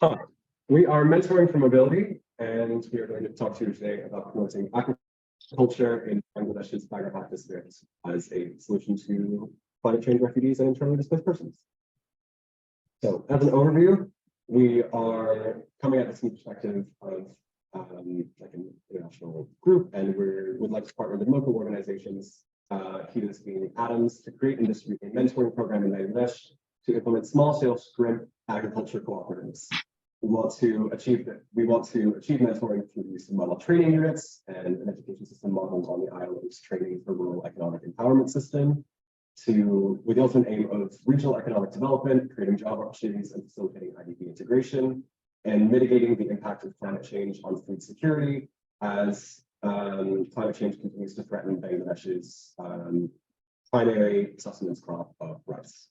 Hi, we are Mentoring for Mobility, and we are going to talk to you today about promoting agriculture in Bangladesh's Flagship district as a solution to climate change refugees and internally displaced persons. So, as an overview, we are coming at this from the perspective of like an international group, and we would like to partner with local organizations, key to this being Atoms, to create and distribute a mentoring program in Bangladesh to implement small-scale shrimp agriculture cooperatives. We want to achieve mentoring through the use of model training units and an education system modeled on the ILO's training for rural economic empowerment system, with the ultimate aim of regional economic development, creating job opportunities and facilitating IDP integration, and mitigating the impact of climate change on food security as climate change continues to threaten Bangladesh's primary sustenance crop of rice.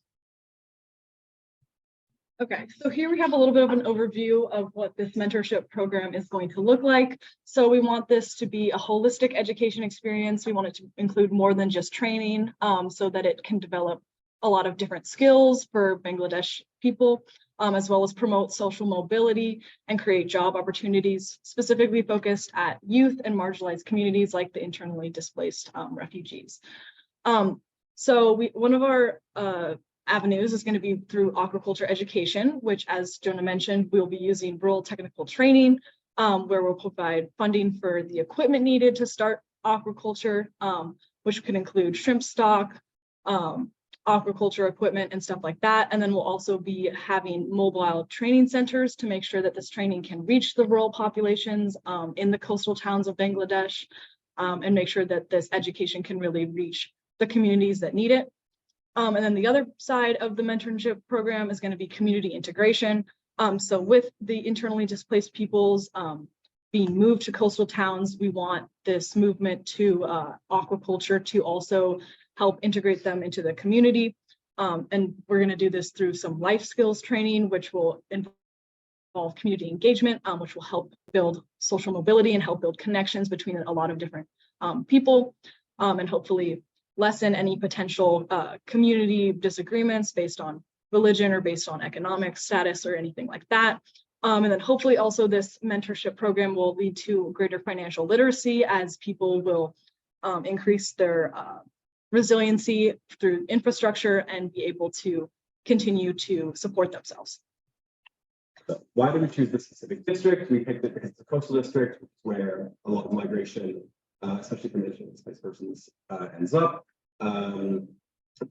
Okay, so here we have a little bit of an overview of what this mentorship program is going to look like. So we want this to be a holistic education experience. We want it to include more than just training, so that it can develop a lot of different skills for Bangladesh people, as well as promote social mobility and create job opportunities specifically focused at youth and marginalized communities like the internally displaced refugees. One of our avenues is going to be through aquaculture education, which, as Jonah mentioned, we'll be using rural technical training, where we'll provide funding for the equipment needed to start aquaculture, which could include shrimp stock, aquaculture equipment, and stuff like that. And then we'll also be having mobile training centers to make sure that this training can reach the rural populations in the coastal towns of Bangladesh, and make sure that this education can really reach the communities that need it. And then the other side of the mentorship program is going to be community integration. So with the internally displaced peoples being moved to coastal towns, we want this movement to aquaculture to also help integrate them into the community. And we're going to do this through some life skills training, which will involve community engagement, which will help build social mobility and help build connections between a lot of different people, and hopefully lessen any potential community disagreements based on religion or based on economic status or anything like that. And then hopefully also this mentorship program will lead to greater financial literacy as people will increase their resiliency through infrastructure and be able to continue to support themselves. So why did we choose this specific district? We picked it because it's a coastal district where a lot of migration, especially from internally displaced persons, ends up.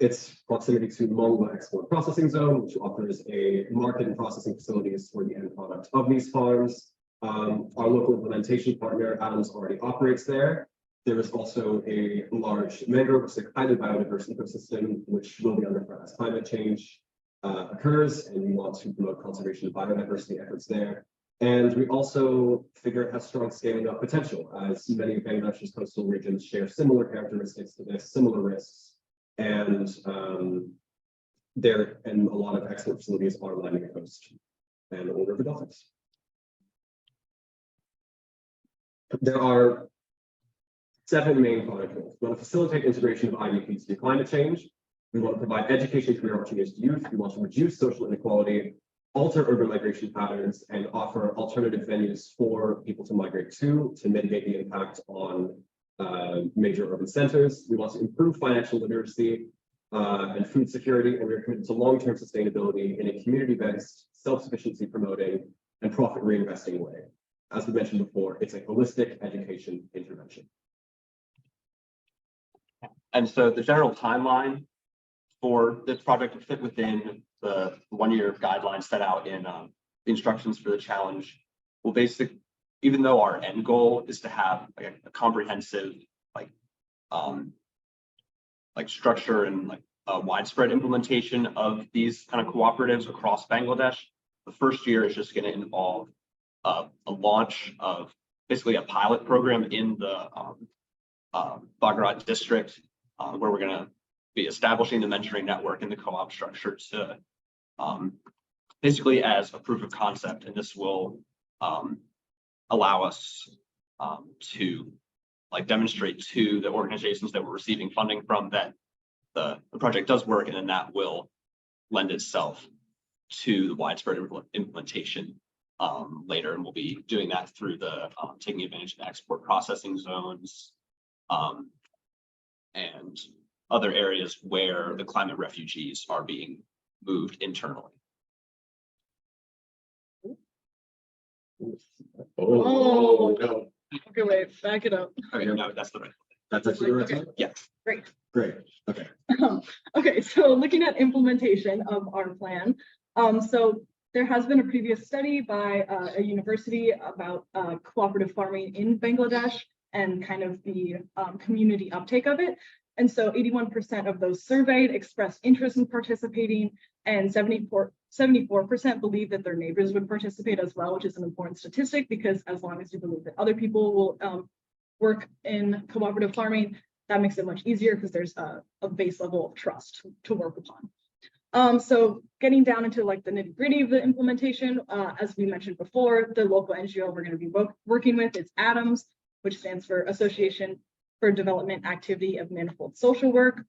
Its proximity to Mongla Export Processing Zone, which offers a market and processing facilities for the end product of these farms. Our local implementation partner, Atoms, already operates there. There is also a large mangrove, a highly biodiverse ecosystem, which will be under threat as climate change occurs, and we want to promote conservation of biodiversity efforts there. And we also figure it has strong scaling up potential, as many of Bangladesh's coastal regions share similar characteristics to this, similar risks, and a lot of export facilities are lining the coast and all river deltas. There are 7 main product goals. We want to facilitate integration of IDPs to climate change. We want to provide education and career opportunities to youth. We want to reduce social inequality, alter urban migration patterns, and offer alternative venues for people to migrate to mitigate the impact on major urban centers. We want to improve financial literacy and food security, and we are committed to long-term sustainability in a community-based, self-sufficiency promoting, and profit reinvesting way. As we mentioned before, it's a holistic education intervention. And so the general timeline for this project to fit within the 1-year guidelines set out in the instructions for the challenge will basically, even though our end goal is to have like a comprehensive structure and like a widespread implementation of these kind of cooperatives across Bangladesh, the first year is just going to involve a launch of basically a pilot program in the Bagrat district, where we're going to be establishing the mentoring network and the co-op structure to basically as a proof of concept. And this will allow us to demonstrate to the organizations that we're receiving funding from that the project does work, and then that will lend itself to the widespread implementation later, and we'll be doing that through the taking advantage of export processing zones and other areas where the climate refugees are being moved internally. Oh, no. Okay, wait, back it up. Okay, no, that's the right. That's actually the right Okay. time? Yeah. Great. Great. Okay. Okay, so looking at implementation of our plan. So there has been a previous study by a university about cooperative farming in Bangladesh and kind of the community uptake of it. And so 81% of those surveyed expressed interest in participating, and 74% believe that their neighbors would participate as well, which is an important statistic, because as long as you believe that other people will work in cooperative farming, that makes it much easier because there's a base level of trust to work upon. So getting down into like the nitty-gritty of the implementation, as we mentioned before, the local NGO we're going to be working with is ADAMS, which stands for Association for Development Activity of Manifold Social Work.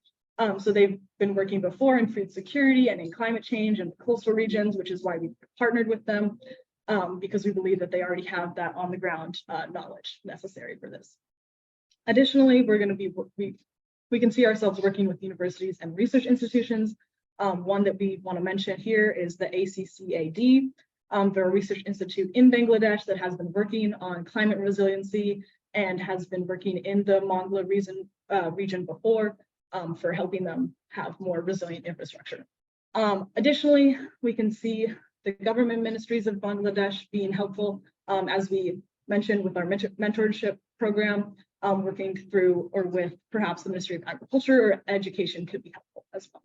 So they've been working before in food security and in climate change and coastal regions, which is why we partnered with them, because we believe that they already have that on the ground knowledge necessary for this. Additionally, we're going to be, we can see ourselves working with universities and research institutions. One that we want to mention here is the ACCAD. They're a research institute in Bangladesh that has been working on climate resiliency and has been working in the Mongla region before for helping them have more resilient infrastructure. Additionally, we can see the government ministries of Bangladesh being helpful, as we mentioned with our mentorship program, working through or with perhaps the Ministry of Agriculture or Education could be helpful as well.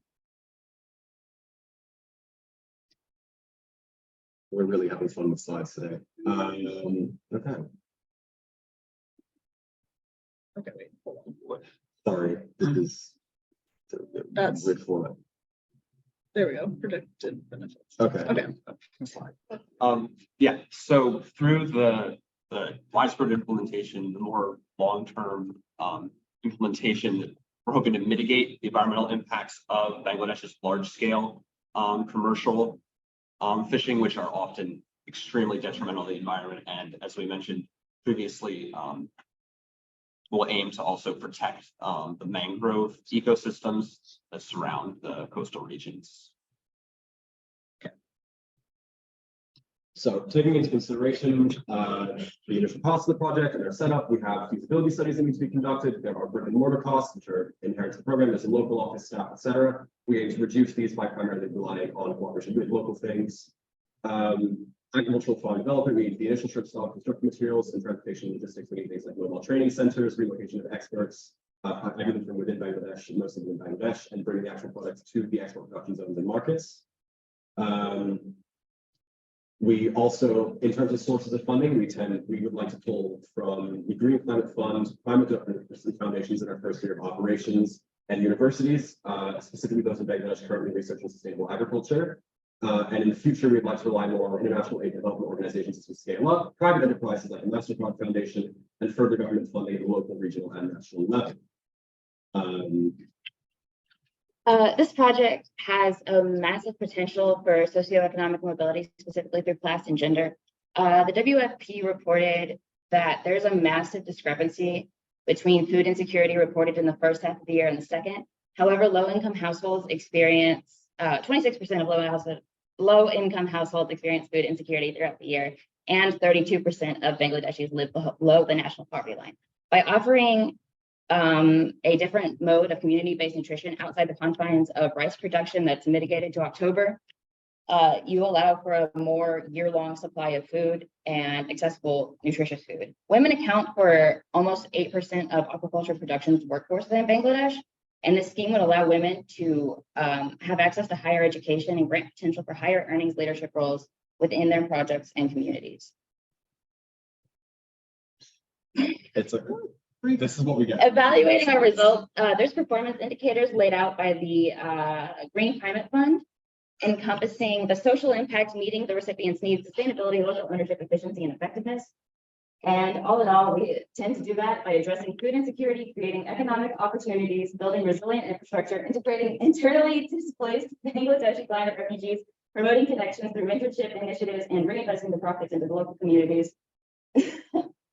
We're really having fun with slides today. Okay. Okay, wait, hold on. Sorry, this is That's- weird format. There we go, predicted benefits. Okay. Okay. Yeah, so through the widespread implementation, the more long-term implementation, we're hoping to mitigate the environmental impacts of Bangladesh's large-scale commercial fishing, which are often extremely detrimental to the environment. And as we mentioned previously, we'll aim to also protect the mangrove ecosystems that surround the coastal regions. So taking into consideration the initial costs of the project and their setup, we have feasibility studies that need to be conducted. There are brick and mortar costs, which are inherent to the program. There's a local office staff, etc. We aim to reduce these by primarily relying on cooperation with local things. Agricultural farm development, we need the initial trip stock, construction materials, and transportation logistics. We need things like mobile training centers, relocation of experts, everything from within Bangladesh, and mostly within Bangladesh, and bringing the actual products to the export production zones and markets. We also, in terms of sources of funding, we would like to pull from the Green Climate Fund, Climate Development Foundations in our first year of operations, and universities, specifically those in Bangladesh currently researching sustainable agriculture. And in the future, we'd like to rely more on international aid development organizations as we scale up, private enterprises like the MasterCard Foundation, and further government funding at the local, regional, and national level. This project has a massive potential for socioeconomic mobility, specifically through class and gender. The WFP reported that there's a massive discrepancy between food insecurity reported in the first half of the year and the second. However, low-income households experience 26% of low-income households experience food insecurity throughout the year, and 32% of Bangladeshis live below the national poverty line. By offering a different mode of community-based nutrition outside the confines of rice production that's mitigated to October, you allow for a more year-long supply of food and accessible, nutritious food. Women account for almost 8% of aquaculture production's workforce in Bangladesh, and this scheme would allow women to have access to higher education and grant potential for higher earnings leadership roles within their projects and communities. This is what we get. Evaluating our results, there's performance indicators laid out by the Green Climate Fund, encompassing the social impact, meeting the recipient's needs, sustainability, local ownership, efficiency, and effectiveness. And all in all, we tend to do that by addressing food insecurity, creating economic opportunities, building resilient infrastructure, integrating internally displaced Bangladeshi climate refugees, promoting connections through mentorship initiatives, and reinvesting the profits into the local communities.